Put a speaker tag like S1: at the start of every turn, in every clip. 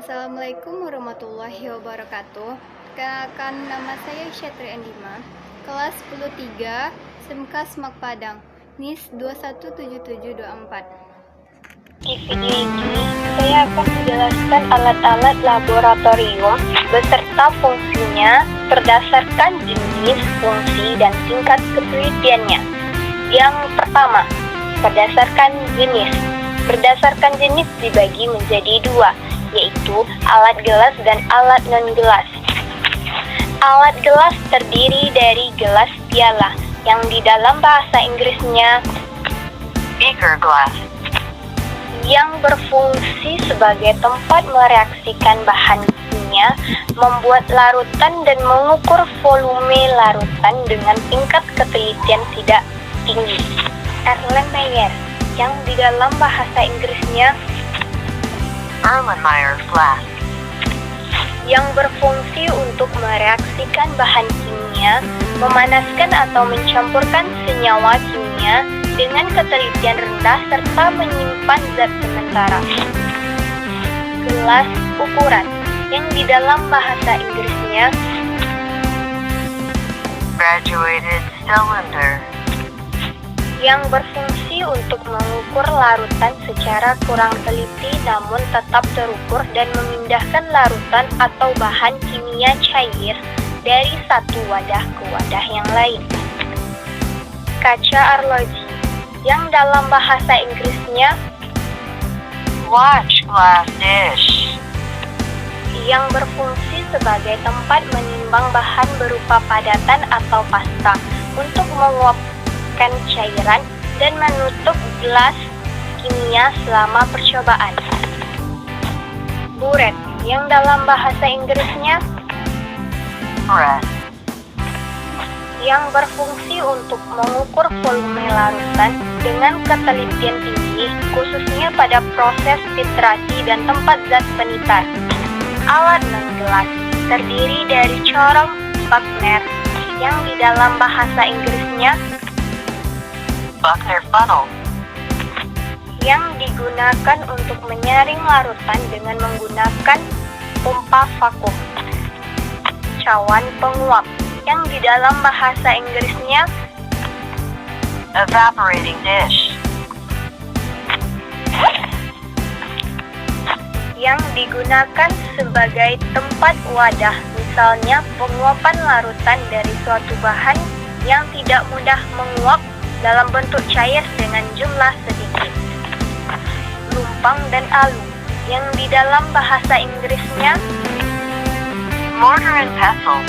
S1: Assalamualaikum warahmatullahi wabarakatuh. Perkenalkan, nama saya Syatri Andima, kelas 10-3, SMK Semak Padang, NIS 217724.
S2: Di video ini, saya akan menjelaskan alat-alat laboratorium beserta fungsinya berdasarkan jenis, fungsi, dan tingkat ketelitiannya. Yang pertama, berdasarkan jenis. Berdasarkan jenis dibagi menjadi dua, yaitu alat gelas dan alat non-gelas. Alat gelas terdiri dari gelas piala, yang di dalam bahasa Inggrisnya beaker glass, yang berfungsi sebagai tempat mereaksikan bahan kimia, membuat larutan dan mengukur volume larutan dengan tingkat ketelitian tidak tinggi. Erlenmeyer, yang di dalam bahasa Inggrisnya Erlenmeyer flask, yang berfungsi untuk mereaksikan bahan kimia, memanaskan atau mencampurkan senyawa kimia dengan ketelitian rendah serta menyimpan zat sementara. Gelas ukuran, yang di dalam bahasa Inggrisnya graduated cylinder, yang berfungsi untuk mengukur larutan secara kurang teliti namun tetap terukur dan memindahkan larutan atau bahan kimia cair dari satu wadah ke wadah yang lain. Kaca arloji, yang dalam bahasa Inggrisnya watch glass dish, yang berfungsi sebagai tempat menimbang bahan berupa padatan atau pasta untuk menguapkan cairan dan menutup gelas kimia selama percobaan. Buret, yang dalam bahasa Inggrisnya burette, yang berfungsi untuk mengukur volume larutan dengan ketelitian tinggi, khususnya pada proses titrasi dan tempat zat penitar. Alat non-gelas terdiri dari corong Buchner, yang di dalam bahasa Inggrisnya Buchner funnel, yang digunakan untuk menyaring larutan dengan menggunakan pompa vakum. Cawan penguap, yang di dalam bahasa Inggrisnya evaporating dish, yang digunakan sebagai tempat wadah, misalnya penguapan larutan dari suatu bahan yang tidak mudah menguap dalam bentuk cair dengan jumlah sedikit. Lumpang dan alu, yang di dalam bahasa Inggrisnya mortar and pestle,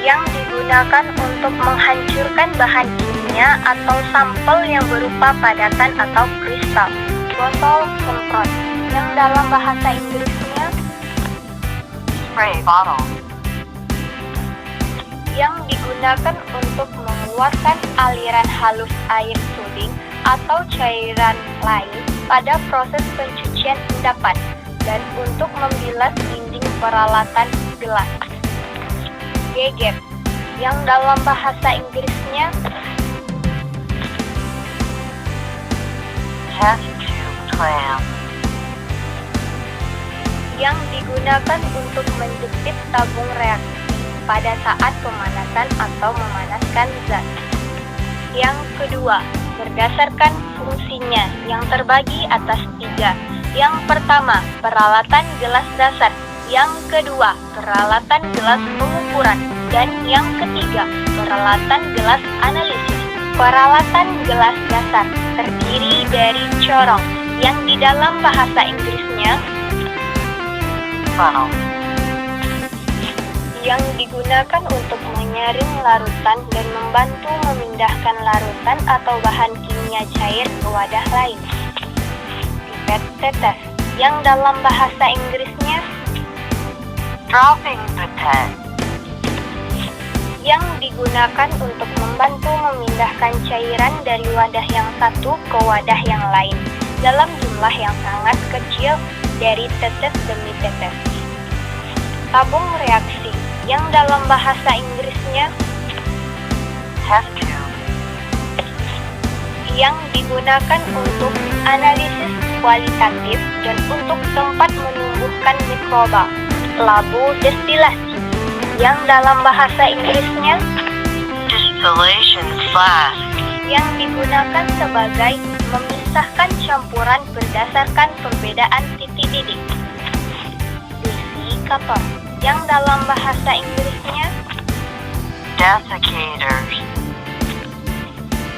S2: yang digunakan untuk menghancurkan bahan kimia atau sampel yang berupa padatan atau kristal. Botol semprot, yang dalam bahasa Inggrisnya spray bottle, yang digunakan untuk mengeluarkan aliran halus air suding atau cairan lain pada proses pencucian endapan dan untuk membilas dinding peralatan gelas. Geger, yang dalam bahasa Inggrisnya test tube clamp, yang digunakan untuk menjepit tabung reaksi pada saat pemanasan atau memanaskan zat. Yang kedua, berdasarkan fungsinya yang terbagi atas tiga. Yang pertama, peralatan gelas dasar. Yang kedua, peralatan gelas pengukuran. Dan yang ketiga, peralatan gelas analisis. Peralatan gelas dasar terdiri dari corong, yang di dalam bahasa Inggrisnya funnel, yang digunakan untuk menyaring larutan dan membantu memindahkan larutan atau bahan kimia cair ke wadah lain. Pipet tetes, yang dalam bahasa Inggrisnya dropping pipette, yang digunakan untuk membantu memindahkan cairan dari wadah yang satu ke wadah yang lain dalam jumlah yang sangat kecil dari tetes demi tetes. Tabung reaksi, yang dalam bahasa Inggrisnya test tube, yang digunakan untuk analisis kualitatif dan untuk tempat menumbuhkan mikroba. Labu destilasi, yang dalam bahasa Inggrisnya
S3: distillation flask,
S2: yang digunakan sebagai memisahkan campuran berdasarkan perbedaan titik didih. Desikator, yang dalam bahasa Inggrisnya
S3: desiccators,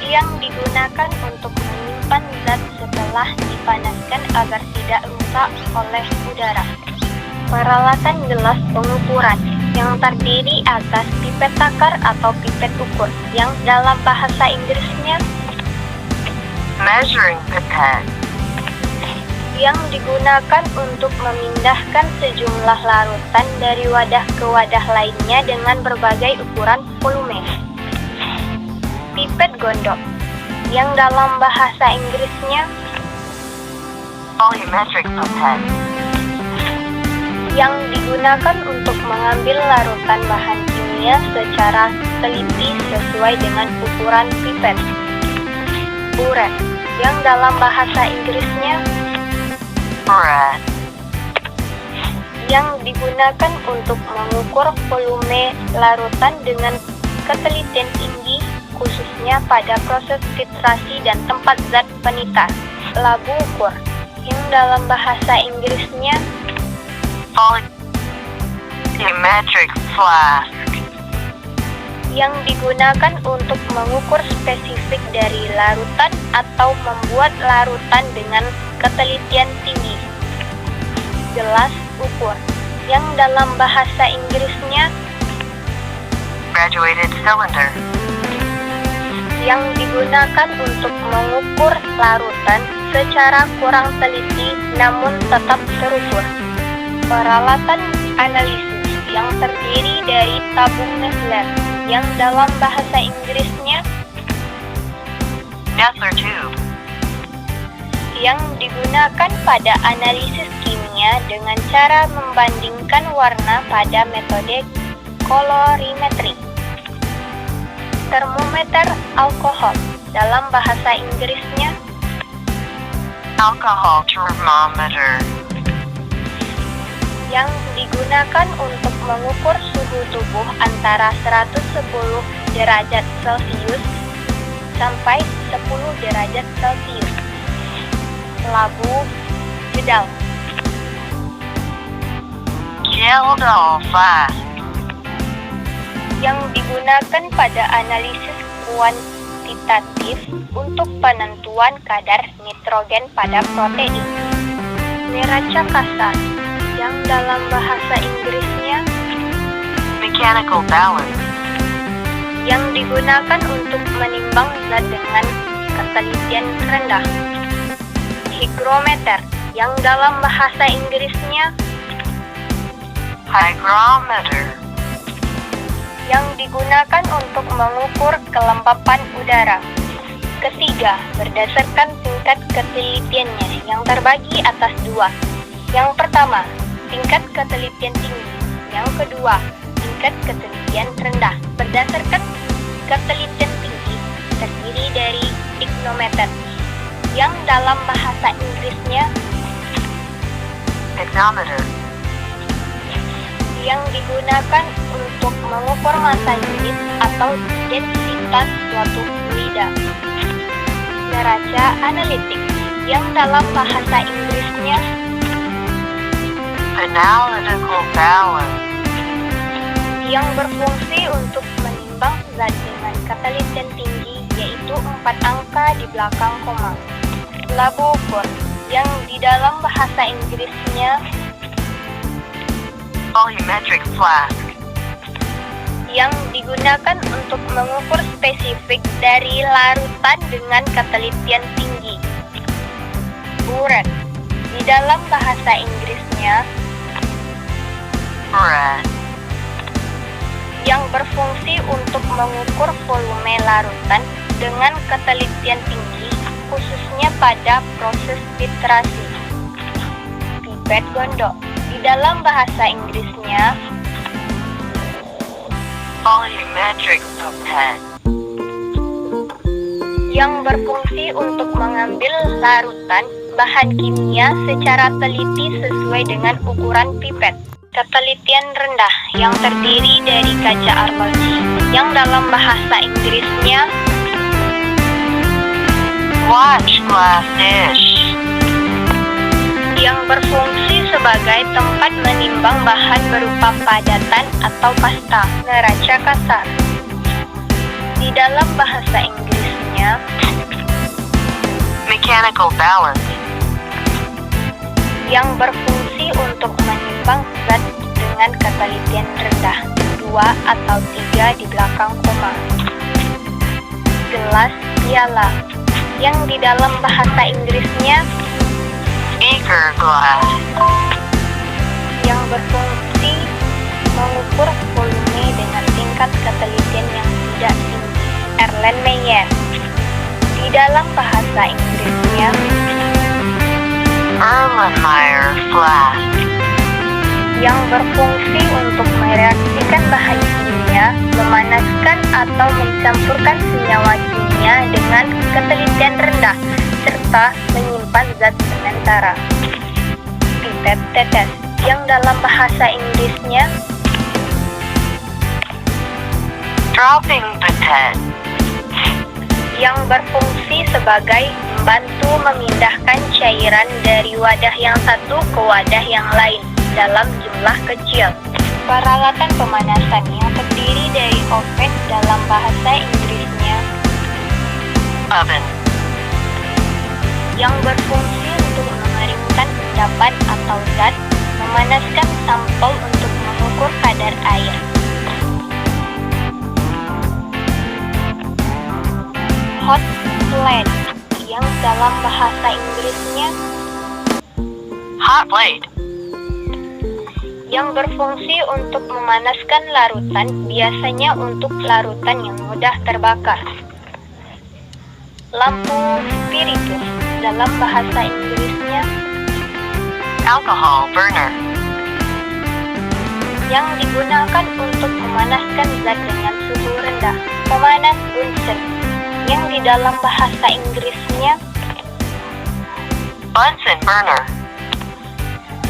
S2: yang digunakan untuk menyimpan zat setelah dipanaskan agar tidak rusak oleh udara. Peralatan gelas pengukuran, yang terdiri atas pipet takar atau pipet ukur, yang dalam bahasa Inggrisnya
S3: measuring pipette,
S2: yang digunakan untuk memindahkan sejumlah larutan dari wadah ke wadah lainnya dengan berbagai ukuran volume. Pipet gondok, yang dalam bahasa Inggrisnya
S3: volumetric pipette,
S2: yang digunakan untuk mengambil larutan bahan kimia secara teliti sesuai dengan ukuran pipet. Buret, yang dalam bahasa Inggrisnya
S3: burette,
S2: yang digunakan untuk mengukur volume larutan dengan ketelitian tinggi, khususnya pada proses filtrasi dan tempat zat penitar. Labu ukur, yang dalam bahasa Inggrisnya
S3: volumetric flask,
S2: yang digunakan untuk mengukur spesifik dari larutan atau membuat larutan dengan ketelitian tinggi. Gelas ukur, yang dalam bahasa Inggrisnya
S3: graduated cylinder,
S2: yang digunakan untuk mengukur larutan secara kurang teliti namun tetap terukur. Peralatan analisis, yang terdiri dari tabung Nessler, yang dalam bahasa Inggrisnya
S3: Nessler tube,
S2: yang digunakan pada analisis kimia dengan cara membandingkan warna pada metode kolorimetri. Termometer alkohol, dalam bahasa Inggrisnya
S3: alcohol thermometer,
S2: yang digunakan untuk mengukur suhu tubuh antara 110 derajat Celcius sampai 10 derajat Celcius. Labu jedal,
S3: Geldol flask,
S2: yang digunakan pada analisis kuantitatif untuk penentuan kadar nitrogen pada protein. Neraca kasar, yang dalam bahasa Inggrisnya
S3: mechanical balance,
S2: yang digunakan untuk menimbang zat dengan ketelitian rendah. Hygrometer, yang dalam bahasa Inggrisnya
S3: hygrometer,
S2: yang digunakan untuk mengukur kelembapan udara. Ketiga, berdasarkan tingkat ketelitiannya yang terbagi atas dua. Yang pertama, tingkat ketelitian tinggi. Yang kedua, tingkat ketelitian rendah. Berdasarkan ketelitian tinggi terdiri dari hygrometer, yang dalam bahasa Inggrisnya
S3: hygrometer,
S2: yang digunakan untuk mengukur massa unit atau densitas suatu fluida. Neraca analitik, yang dalam bahasa Inggrisnya
S3: analytical balance,
S2: yang berfungsi untuk menimbang zat dengan ketelitian tinggi, yaitu 4 angka di belakang koma. Labu ukur, yang di dalam bahasa Inggrisnya
S3: volumetric flask,
S2: yang digunakan untuk mengukur spesifik dari larutan dengan ketelitian tinggi. Buret, di dalam bahasa Inggrisnya
S3: burette,
S2: yang berfungsi untuk mengukur volume larutan dengan ketelitian tinggi, khususnya pada proses filtrasi. Pipet gondok, di dalam bahasa Inggrisnya
S3: volumetric pipette,
S2: yang berfungsi untuk mengambil larutan bahan kimia secara teliti sesuai dengan ukuran pipet. Ketelitian rendah yang terdiri dari kaca arloji, yang dalam bahasa Inggrisnya
S3: Watch glass dish.
S2: yang berfungsi sebagai tempat menimbang bahan berupa padatan atau pasta, neraca kasar. Di dalam bahasa Inggrisnya
S3: Mechanical balance.
S2: yang berfungsi untuk menimbang zat dengan ketelitian rendah, 2 atau 3 di belakang koma. Gelas piala, yang di dalam bahasa Inggrisnya
S3: Beaker glass.
S2: yang berfungsi mengukur volume dengan tingkat ketelitian yang tidak tinggi, Erlenmeyer. Di dalam bahasa Inggrisnya
S3: Erlenmeyer flask.
S2: yang berfungsi untuk mereaksikan bahan kimia, memanaskan atau mencampurkan senyawa kimia dengan ketelitian rendah, serta menyimpan zat sementara. Pipet tetes, yang dalam bahasa Inggrisnya
S3: Dropping pipette.
S2: yang berfungsi sebagai membantu memindahkan cairan dari wadah yang satu ke wadah yang lain dalam jumlah kecil. Peralatan pemanasan yang terdiri dari oven dalam bahasa Inggrisnya
S3: Oven.
S2: yang berfungsi untuk mengeringkan endapan atau zat, memanaskan sampel untuk mengukur kadar air. Hot plate, yang dalam bahasa Inggrisnya
S3: Hot plate.
S2: yang berfungsi untuk memanaskan larutan, biasanya untuk larutan yang mudah terbakar. Lampu spiritus, dalam bahasa Inggrisnya
S3: Alcohol burner.
S2: yang digunakan untuk memanaskan zat dengan suhu rendah. Pemanas Bunsen, yang di dalam bahasa Inggrisnya
S3: Bunsen burner.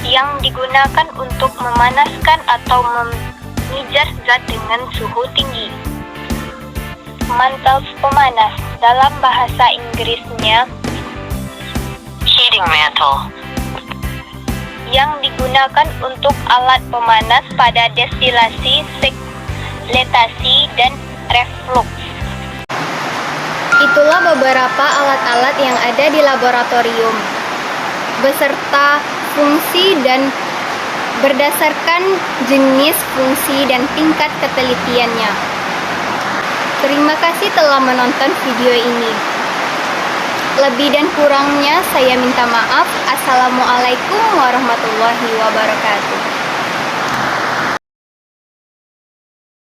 S2: yang digunakan untuk memanaskan atau memijar zat dengan suhu tinggi. Mantel pemanas, dalam bahasa Inggrisnya
S3: Heating mantle.
S2: yang digunakan untuk alat pemanas pada destilasi, sekletasi, dan refluks.
S1: Itulah beberapa alat-alat yang ada di laboratorium, beserta fungsi dan berdasarkan jenis fungsi dan tingkat ketelitiannya. Terima kasih telah menonton video ini. Lebih dan kurangnya saya minta maaf. Assalamualaikum warahmatullahi wabarakatuh.